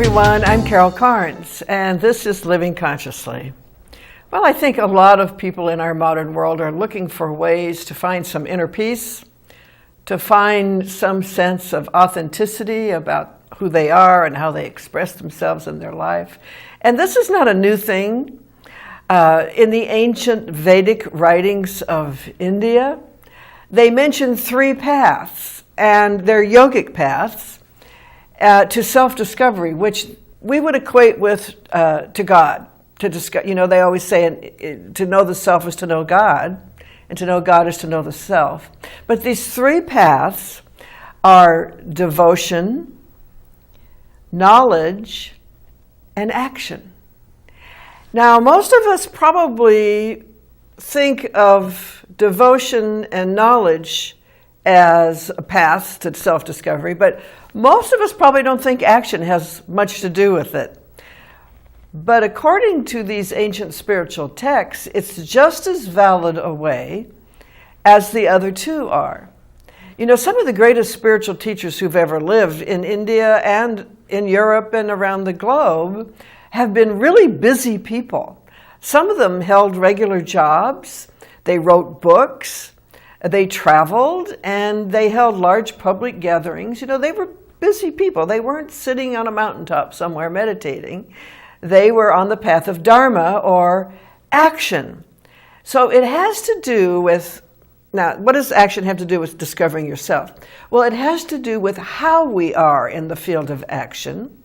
everyone. I'm Carns, and this is Living Consciously. Well, I think a lot of people in our modern world are looking for ways to find some inner peace, to find some sense of authenticity about who they are and how they express themselves in their life. And this is not a new thing. In the ancient Vedic writings of India, they mention three paths, and they're yogic paths to self-discovery, which we would equate with to God. To discover, they always say to know the self is to know God, and to know God is to know the self. But these three paths are devotion, knowledge, and action. Now, most of us probably think of devotion and knowledge as a path to self-discovery, but most of us probably don't think action has much to do with it. But according to these ancient spiritual texts, it's just as valid a way as the other two are. Some of the greatest spiritual teachers who've ever lived in India and in Europe and around the globe have been really busy people. Some of them held regular jobs, they wrote books, they traveled, and they held large public gatherings. They were busy people. They weren't sitting on a mountaintop somewhere meditating. They were on the path of Dharma, or action. So it has to do with, now, what does action have to do with discovering yourself? Well, it has to do with how we are in the field of action.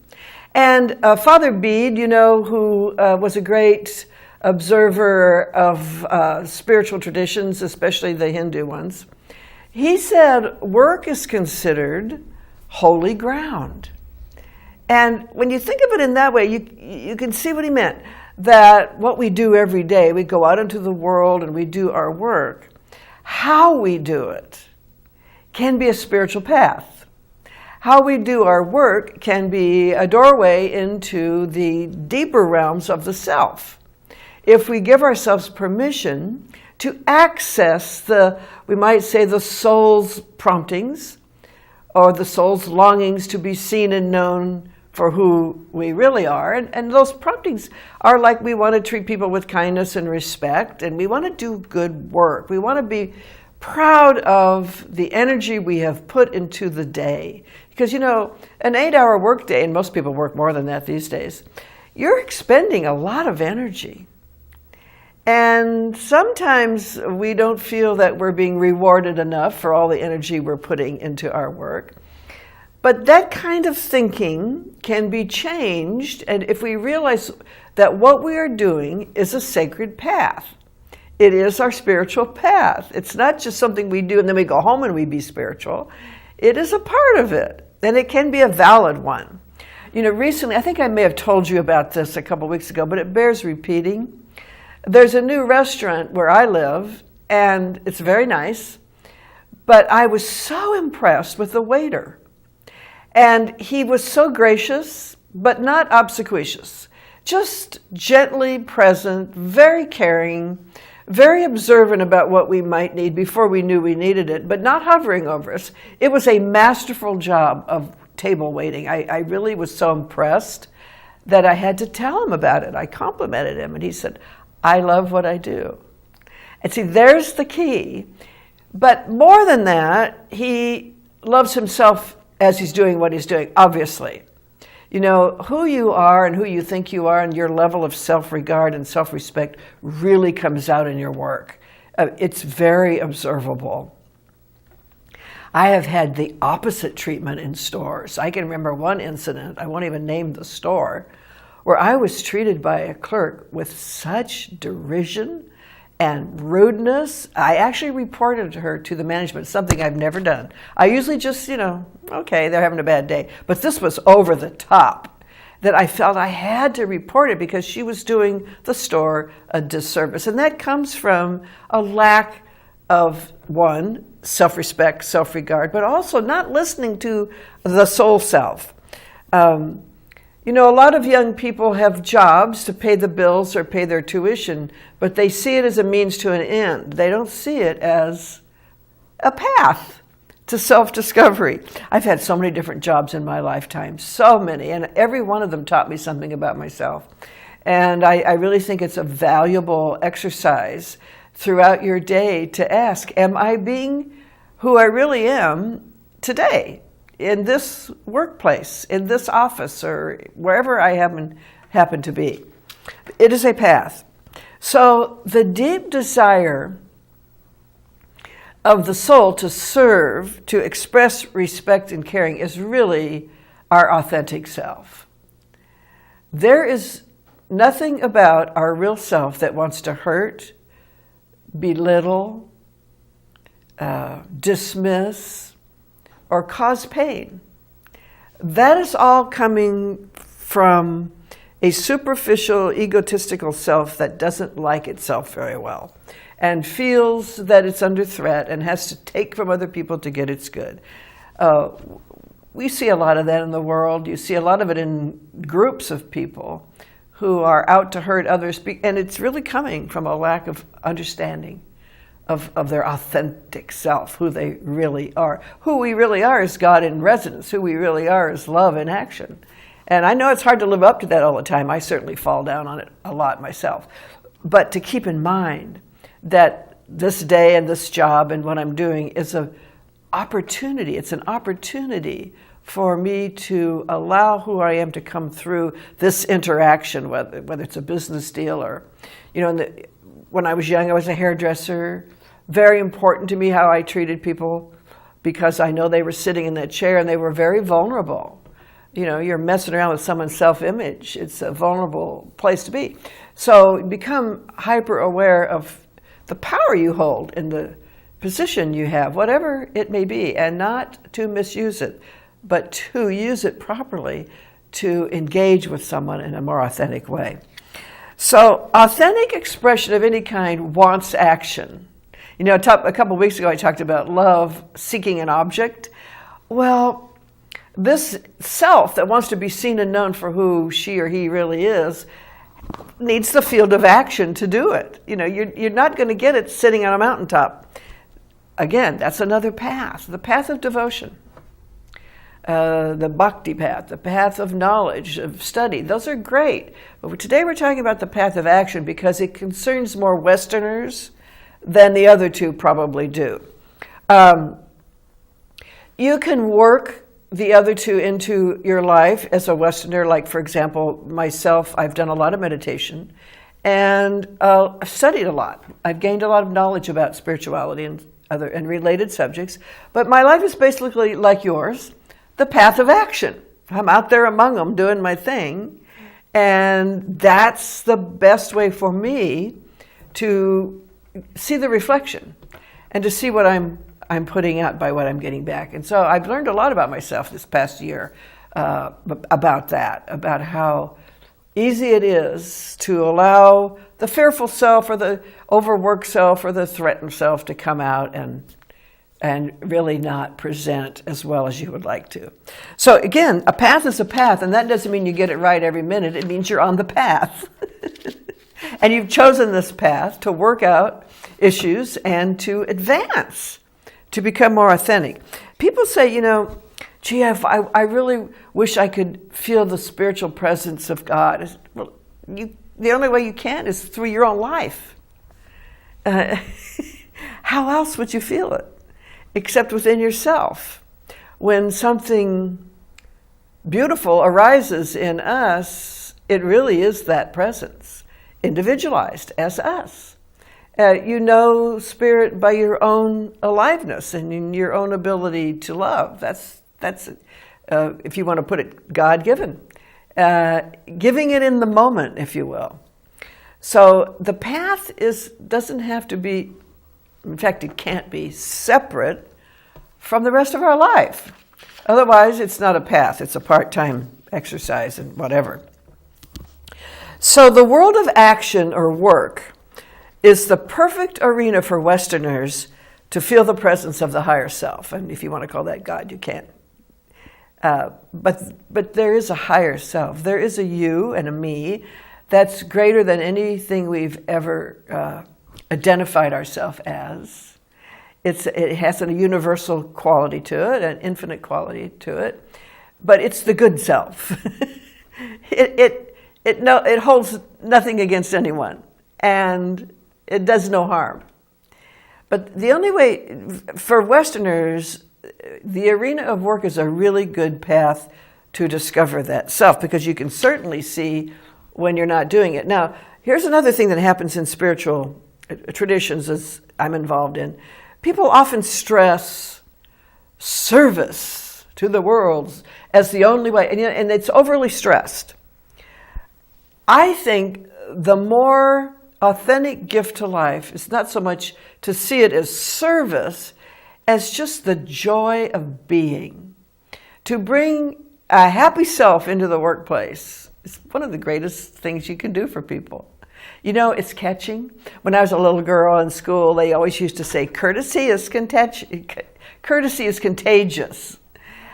And Father Bede, who was a great observer of spiritual traditions, especially the Hindu ones, he said work is considered holy ground. And when you think of it in that way, you can see what he meant, that what we do every day, we go out into the world and we do our work. How we do it can be a spiritual path. How we do our work can be a doorway into the deeper realms of the self. If we give ourselves permission to access we might say, the soul's promptings, or the soul's longings to be seen and known for who we really are. And those promptings are like, we want to treat people with kindness and respect, and we want to do good work. We want to be proud of the energy we have put into the day. Because, an 8-hour workday, and most people work more than that these days, you're expending a lot of energy. And sometimes we don't feel that we're being rewarded enough for all the energy we're putting into our work. But that kind of thinking can be changed, and if we realize that what we are doing is a sacred path. It is our spiritual path. It's not just something we do and then we go home and we be spiritual. It is a part of it, and it can be a valid one. Recently, I think I may have told you about this a couple weeks ago, but it bears repeating. There's a new restaurant where I live, and it's very nice, but I was so impressed with the waiter. And he was so gracious, but not obsequious, just gently present, very caring, very observant about what we might need before we knew we needed it, but not hovering over us. It was a masterful job of table waiting. I really was so impressed that I had to tell him about it. I complimented him, and he said, "I love what I do." And see, there's the key. But more than that, he loves himself as he's doing what he's doing, obviously. Who you are and who you think you are, and your level of self-regard and self-respect really comes out in your work. It's very observable. I have had the opposite treatment in stores. I can remember one incident, I won't even name the store, where I was treated by a clerk with such derision and rudeness. I actually reported her to the management, something I've never done. I usually just, okay, they're having a bad day. But this was over the top, that I felt I had to report it because she was doing the store a disservice. And that comes from a lack of, one, self-respect, self-regard, but also not listening to the soul self. A lot of young people have jobs to pay the bills or pay their tuition, but they see it as a means to an end. They don't see it as a path to self-discovery. I've had so many different jobs in my lifetime, so many, and every one of them taught me something about myself. And I really think it's a valuable exercise throughout your day to ask, am I being who I really am today in this workplace, in this office, or wherever I happen to be? It is a path. So the deep desire of the soul to serve, to express respect and caring is really our authentic self. There is nothing about our real self that wants to hurt, belittle, dismiss, or cause pain. That is all coming from a superficial, egotistical self that doesn't like itself very well and feels that it's under threat and has to take from other people to get its good. We see a lot of that in the world. You see a lot of it in groups of people who are out to hurt others, and it's really coming from a lack of understanding of their authentic self, who they really are. Who we really are is God in residence. Who we really are is love in action. And I know it's hard to live up to that all the time. I certainly fall down on it a lot myself. But to keep in mind that this day and this job and what I'm doing is an opportunity. It's an opportunity for me to allow who I am to come through this interaction, whether it's a business deal or, when I was young, I was a hairdresser. Very important to me how I treated people because I know they were sitting in that chair and they were very vulnerable. You're messing around with someone's self-image. It's a vulnerable place to be. So become hyper aware of the power you hold in the position you have, whatever it may be, and not to misuse it, but to use it properly to engage with someone in a more authentic way. So authentic expression of any kind wants action. A couple of weeks ago I talked about love seeking an object. Well, this self that wants to be seen and known for who she or he really is needs the field of action to do it. You're not going to get it sitting on a mountaintop. Again, that's another path, the path of devotion. The bhakti path, the path of knowledge, of study. Those are great. But today we're talking about the path of action because it concerns more Westerners than the other two probably do. You can work the other two into your life as a Westerner. Like, for example, myself, I've done a lot of meditation and I've studied a lot. I've gained a lot of knowledge about spirituality and other and related subjects. But my life is basically like yours, the path of action. I'm out there among them doing my thing, and that's the best way for me to see the reflection and to see what I'm putting out by what I'm getting back. And so I've learned a lot about myself this past year about that, about how easy it is to allow the fearful self or the overworked self or the threatened self to come out and really not present as well as you would like to. So again, a path is a path, and that doesn't mean you get it right every minute. It means you're on the path. And you've chosen this path to work out issues and to advance, to become more authentic. People say, gee, I really wish I could feel the spiritual presence of God. Well, the only way you can is through your own life. How else would you feel it? Except within yourself. When something beautiful arises in us, it really is that presence, individualized as us. You know spirit by your own aliveness and in your own ability to love. That's if you want to put it, God-given. Giving it in the moment, if you will. So the path doesn't have to be, in fact, it can't be separate from the rest of our life. Otherwise, it's not a path. It's a part-time exercise and whatever. So the world of action or work is the perfect arena for Westerners to feel the presence of the higher self. And if you want to call that God, you can. But there is a higher self. There is a you and a me that's greater than anything we've ever identified ourselves as. It has a universal quality to it, an infinite quality to it, but it's the good self. It holds nothing against anyone, and it does no harm. But the only way, for Westerners, the arena of work is a really good path to discover that self, because you can certainly see when you're not doing it. Now, here's another thing that happens in spiritual traditions as I'm involved in. People often stress service to the world as the only way, and it's overly stressed. I think the more authentic gift to life is not so much to see it as service as just the joy of being. To bring a happy self into the workplace is one of the greatest things you can do for people. You know, it's catching. When I was a little girl in school, they always used to say, courtesy is contagious.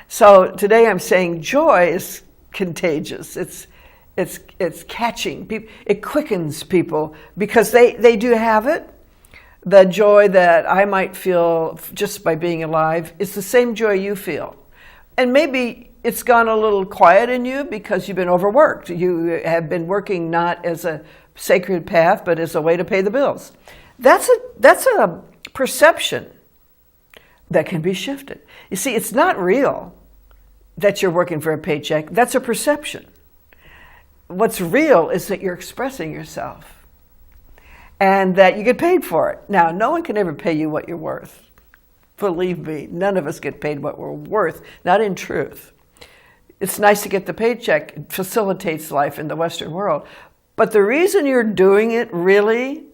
So today I'm saying joy is contagious. It's catching people. It quickens people because they do have it. The joy that I might feel just by being alive is the same joy you feel. And maybe it's gone a little quiet in you because you've been overworked. You have been working not as a sacred path, but as a way to pay the bills. That's a perception that can be shifted. You see, it's not real that you're working for a paycheck. That's a perception. What's real is that you're expressing yourself and that you get paid for it. Now, no one can ever pay you what you're worth. Believe me, none of us get paid what we're worth, not in truth. It's nice to get the paycheck. It facilitates life in the Western world. But the reason you're doing it really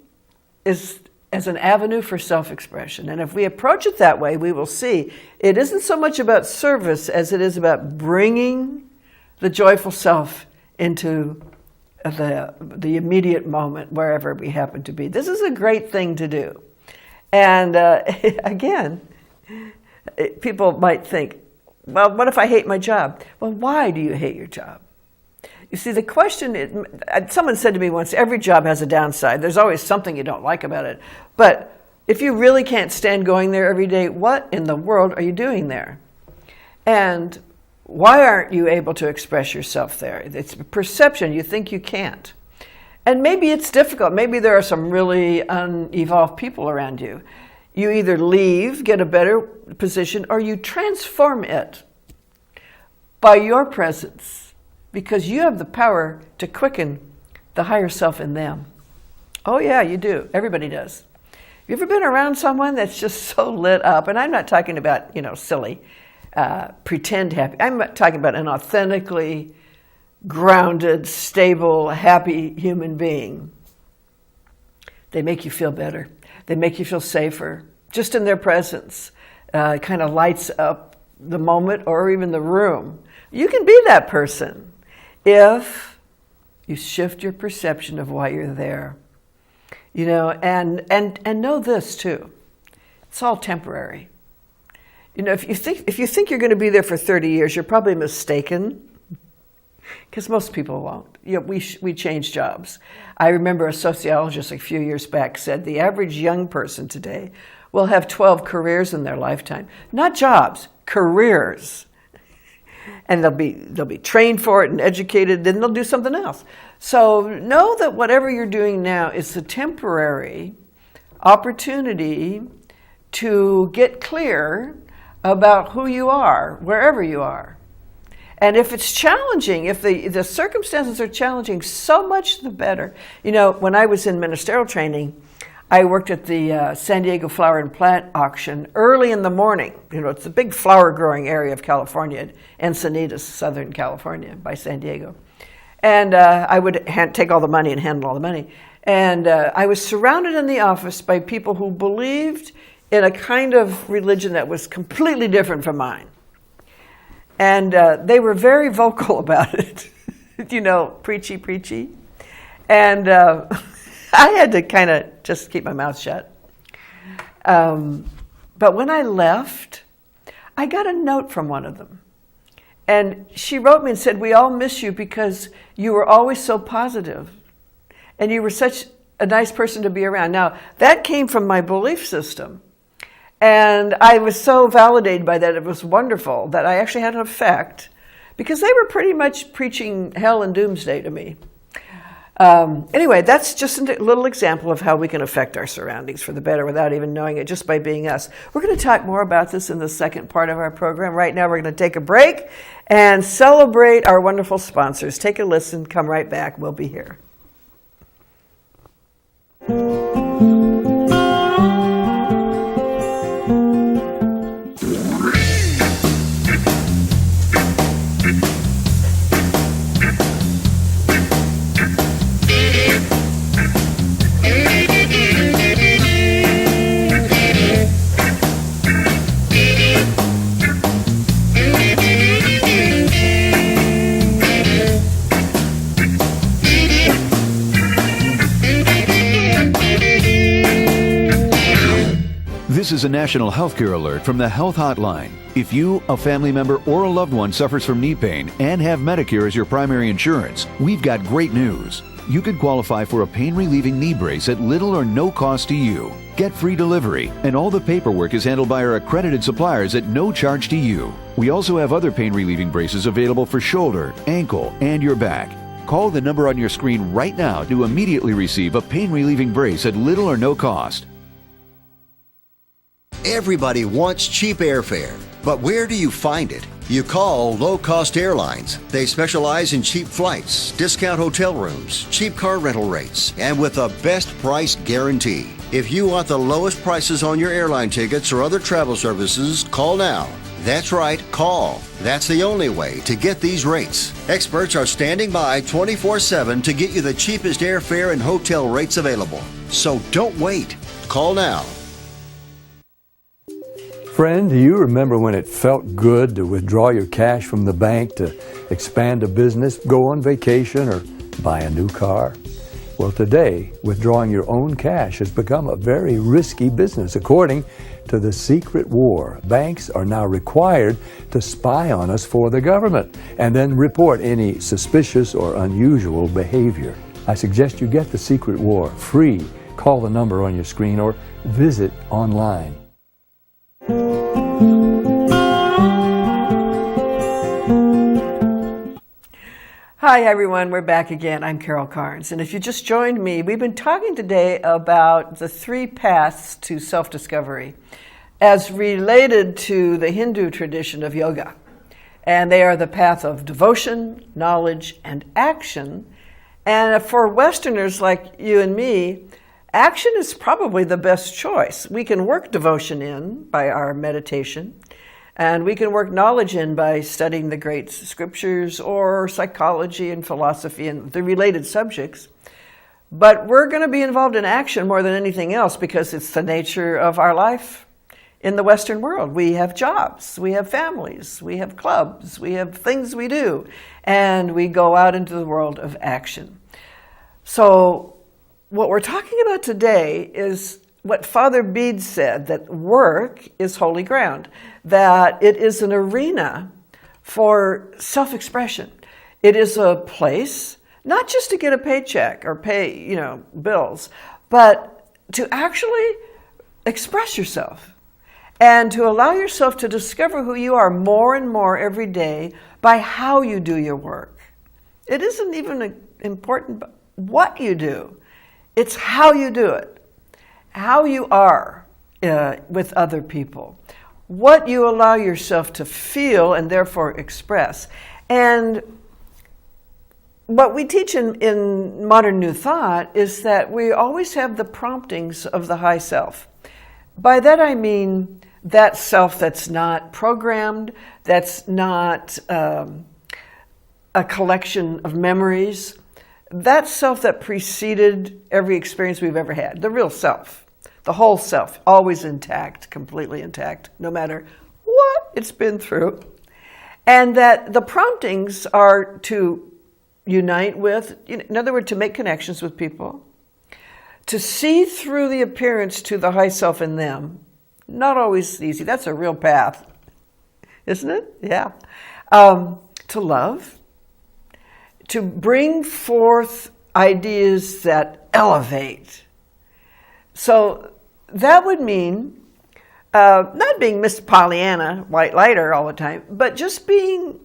is as an avenue for self-expression. And if we approach it that way, we will see it isn't so much about service as it is about bringing the joyful self into the immediate moment, wherever we happen to be. This is a great thing to do. And again, people might think, well, what if I hate my job? Well, why do you hate your job? You see, the question, someone said to me once, every job has a downside. There's always something you don't like about it. But if you really can't stand going there every day, what in the world are you doing there? And why aren't you able to express yourself there? It's a perception. You think you can't. And maybe it's difficult. Maybe there are some really unevolved people around you. You either leave, get a better position, or you transform it by your presence, because you have the power to quicken the higher self in them. Oh yeah, you do. Everybody does. You ever been around someone that's just so lit up? And I'm not talking about, silly, pretend happy. I'm talking about an authentically grounded, stable, happy human being. They make you feel better. They make you feel safer. Just in their presence, it kind of lights up the moment or even the room. You can be that person if you shift your perception of why you're there. And know this too. It's all temporary. If you think you're going to be there for 30 years, you're probably mistaken. Because most people won't. We change jobs. I remember a sociologist a few years back said the average young person today will have 12 careers in their lifetime. Not jobs, careers. And they'll be trained for it and educated, then they'll do something else. So know that whatever you're doing now is a temporary opportunity to get clear about who you are, wherever you are. And if it's challenging, if the circumstances are challenging, so much the better. When I was in ministerial training, I worked at the San Diego Flower and Plant Auction early in the morning. It's a big flower growing area of California, Encinitas, Southern California, by San Diego. And I would take all the money and handle all the money. And I was surrounded in the office by people who believed in a kind of religion that was completely different from mine. And they were very vocal about it, preachy. And I had to kind of just keep my mouth shut. But when I left, I got a note from one of them. And she wrote me and said, "We all miss you because you were always so positive. And you were such a nice person to be around." Now, that came from my belief system. And I was so validated by that. It was wonderful that I actually had an effect, because they were pretty much preaching hell and doomsday to me. Anyway, that's just a little example of how we can affect our surroundings for the better without even knowing it, just by being us. We're going to talk more about this in the second part of our program. Right now, we're going to take a break and celebrate our wonderful sponsors. Take a listen. Come right back. We'll be here. This is a national healthcare alert from the Health Hotline. If you, a family member, or a loved one suffers from knee pain and have Medicare as your primary insurance, we've got great news. You could qualify for a pain-relieving knee brace at little or no cost to you. Get free delivery, and all the paperwork is handled by our accredited suppliers at no charge to you. We also have other pain-relieving braces available for shoulder, ankle, and your back. Call the number on your screen right now to immediately receive a pain-relieving brace at little or no cost. Everybody wants cheap airfare, but where do you find it? You call Low Cost Airlines. They specialize in cheap flights, discount hotel rooms, cheap car rental rates, and with a best price guarantee. If you want the lowest prices on your airline tickets or other travel services, call now. That's right, call. That's the only way to get these rates. Experts are standing by 24/7 to get you the cheapest airfare and hotel rates available. So don't wait. Call now. Friend, do you remember when it felt good to withdraw your cash from the bank to expand a business, go on vacation, or buy a new car? Well, today, withdrawing your own cash has become a very risky business. According to the secret war, banks are now required to spy on us for the government and then report any suspicious or unusual behavior. I suggest you get the secret war free. Call the number on your screen or visit online. Hi everyone, we're back again. I'm Carol Carns, and if you just joined me, we've been talking today about the three paths to self-discovery as related to the Hindu tradition of yoga. And they are the path of devotion, knowledge, and action. And for Westerners like you and me, action is probably the best choice. We can work devotion in by our meditation, and we can work knowledge in by studying the great scriptures or psychology and philosophy and the related subjects. But we're going to be involved in action more than anything else because it's the nature of our life in the Western world. We have jobs, we have families, we have clubs, we have things we do, and we go out into the world of action. So what we're talking about today is what Father Bede said, that work is holy ground, that it is an arena for self-expression. It is a place, not just to get a paycheck or pay, bills, but to actually express yourself and to allow yourself to discover who you are more and more every day by how you do your work. It isn't even important what you do. It's how you do it. How you are with other people, what you allow yourself to feel and therefore express. And what we teach in modern New Thought is that we always have the promptings of the high self. By that I mean that self that's not programmed, that's not a collection of memories, that self that preceded every experience we've ever had, the real self, the whole self, always intact, completely intact, no matter what it's been through. And that the promptings are to unite with, in other words, to make connections with people, to see through the appearance to the high self in them. Not always easy. That's a real path, isn't it? Yeah. To love, to bring forth ideas that elevate. So that would mean not being Miss Pollyanna, white lighter all the time, but just being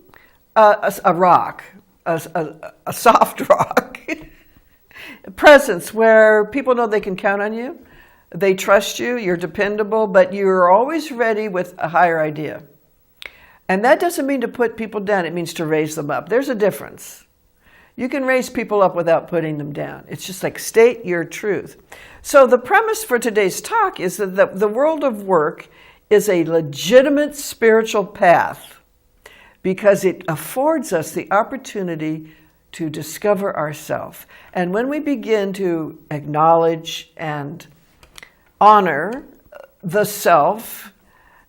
a rock, a soft rock. A presence where people know they can count on you, they trust you, you're dependable, but you're always ready with a higher idea. And that doesn't mean to put people down, it means to raise them up. There's a difference. You can raise people up without putting them down. It's just like state your truth. So the premise for today's talk is that the world of work is a legitimate spiritual path because it affords us the opportunity to discover ourselves. And when we begin to acknowledge and honor the self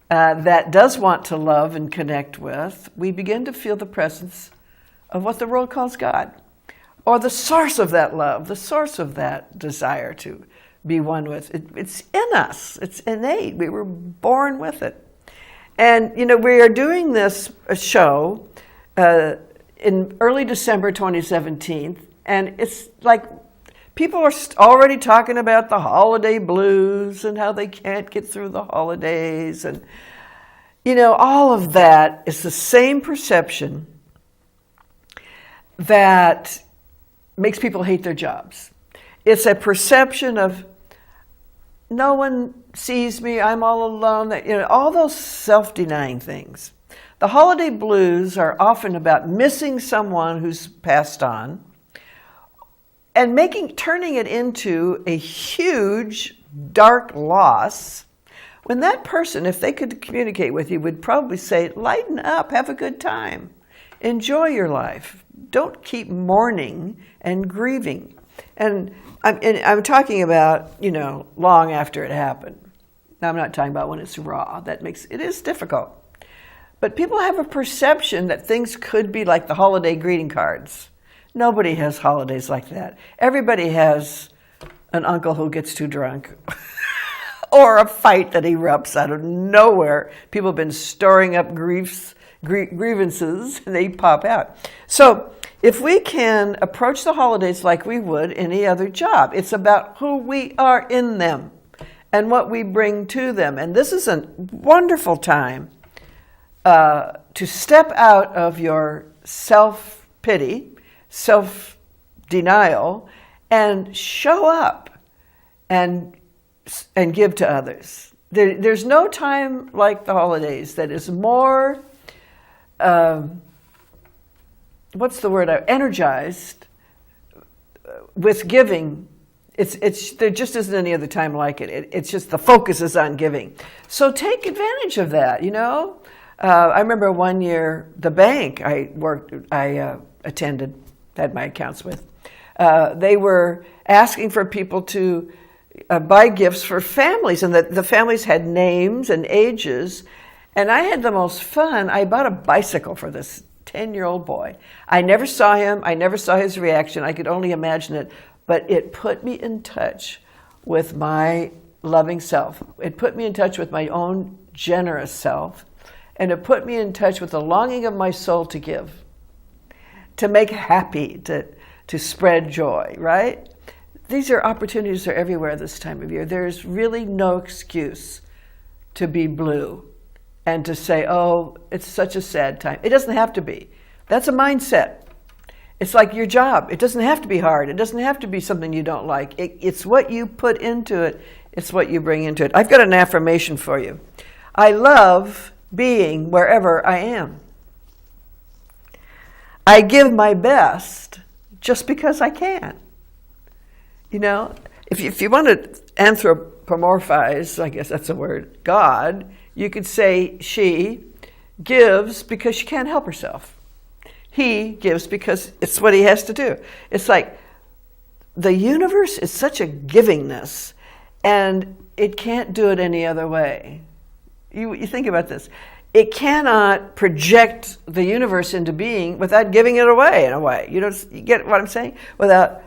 that does want to love and connect with, we begin to feel the presence of what the world calls God, or the source of that love, the source of that desire to be one with. It's in us. It's innate. We were born with it. And, we are doing this show in early December 2017, and it's like people are already talking about the holiday blues and how they can't get through the holidays. And, all of that is the same perception that makes people hate their jobs. It's a perception of no one sees me, I'm all alone, all those self-denying things. The holiday blues are often about missing someone who's passed on and turning it into a huge, dark loss, when that person, if they could communicate with you, would probably say, lighten up, have a good time, enjoy your life. Don't keep mourning and grieving. And I'm talking about, long after it happened. Now, I'm not talking about when it's raw. It is difficult. But people have a perception that things could be like the holiday greeting cards. Nobody has holidays like that. Everybody has an uncle who gets too drunk or a fight that erupts out of nowhere. People have been storing up grievances and they pop out. So if we can approach the holidays like we would any other job, it's about who we are in them and what we bring to them. And this is a wonderful time to step out of your self-pity, self-denial, and show up and give to others. There's no time like the holidays that is more, energized with giving. There just isn't any other time like it. It's just the focus is on giving. So take advantage of that, I remember one year, the bank I attended, had my accounts with, they were asking for people to buy gifts for families, and the families had names and ages, and I had the most fun. I bought a bicycle for this 10-year-old boy. I never saw him. I never saw his reaction. I could only imagine it, but it put me in touch with my loving self. It put me in touch with my own generous self. And it put me in touch with the longing of my soul to give, to make happy, to spread joy, right? These are opportunities that are everywhere this time of year. There's really no excuse to be blue and to say, oh, it's such a sad time. It doesn't have to be. That's a mindset. It's like your job. It doesn't have to be hard. It doesn't have to be something you don't like. It's what you put into it. It's what you bring into it. I've got an affirmation for you. I love being wherever I am. I give my best just because I can. If you want to anthropomorphize, I guess that's a word, God, you could say she gives because she can't help herself. He gives because it's what he has to do. It's like the universe is such a givingness, and it can't do it any other way. You think about this. It cannot project the universe into being without giving it away in a way. You get what I'm saying? Without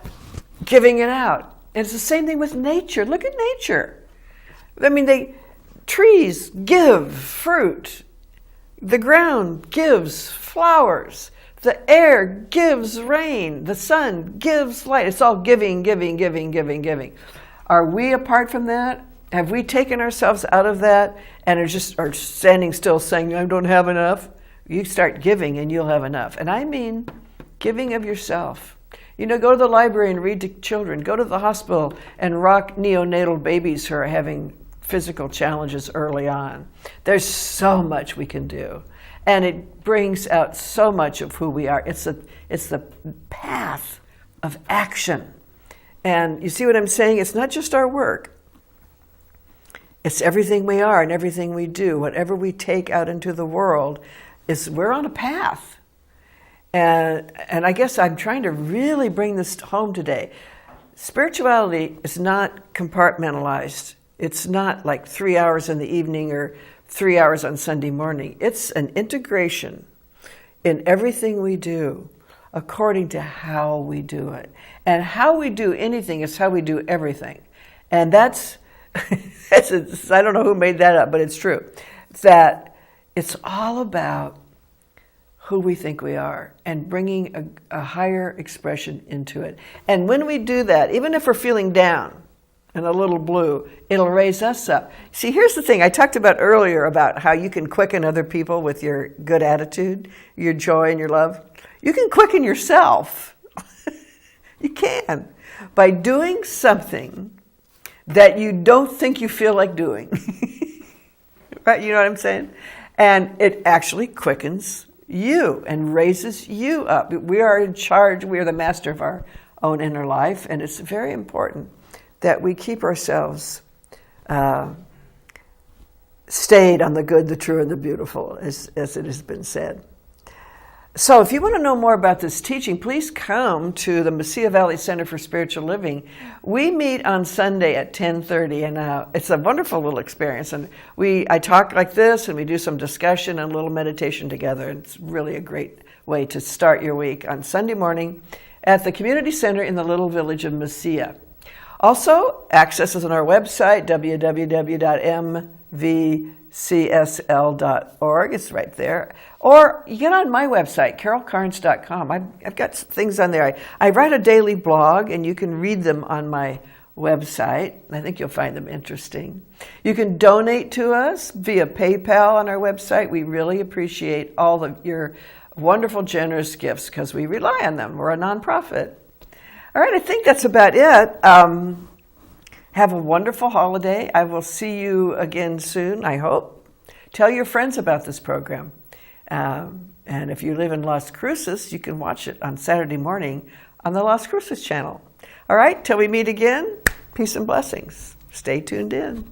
giving it out. And it's the same thing with nature. Look at nature. Trees give fruit. The ground gives flowers. The air gives rain. The sun gives light. It's all giving, giving, giving, giving, giving. Are we apart from that? Have we taken ourselves out of that and are standing still saying, I don't have enough? You start giving and you'll have enough. And I mean giving of yourself. You know, go to the library and read to children. Go to the hospital and rock neonatal babies who are having physical challenges early on. There's so much we can do. And it brings out so much of who we are. It's the path of action. And you see what I'm saying? It's not just our work. It's everything we are and everything we do. Whatever we take out into the world, we're on a path. And I guess I'm trying to really bring this home today. Spirituality is not compartmentalized. It's not like 3 hours in the evening or 3 hours on Sunday morning. It's an integration in everything we do according to how we do it. And how we do anything is how we do everything. And that's I don't know who made that up, but it's true. That it's all about who we think we are and bringing a higher expression into it. And when we do that, even if we're feeling down and a little blue, it'll raise us up. See, here's the thing I talked about earlier about how you can quicken other people with your good attitude, your joy and your love. You can quicken yourself. You can. By doing something that you don't think you feel like doing. Right? You know what I'm saying? And it actually quickens you and raises you up. We are in charge. We are the master of our own inner life. And it's very important that we keep ourselves stayed on the good, the true, and the beautiful, as it has been said. So if you want to know more about this teaching, please come to the Mesilla Valley Center for Spiritual Living. We meet on Sunday at 10:30, and it's a wonderful little experience. And I talk like this, and we do some discussion and a little meditation together. And it's really a great way to start your week on Sunday morning at the Community Center in the little village of Mesilla. Also, access is on our website, www.mvcsl.org. It's right there. Or you get on my website, carolcarns.com. I've got things on there. I write a daily blog, and you can read them on my website. I think you'll find them interesting. You can donate to us via PayPal on our website. We really appreciate all of your wonderful, generous gifts because we rely on them. We're a nonprofit. All right, I think that's about it. Have a wonderful holiday. I will see you again soon, I hope. Tell your friends about this program. And if you live in Las Cruces, you can watch it on Saturday morning on the Las Cruces channel. All right, till we meet again, peace and blessings. Stay tuned in.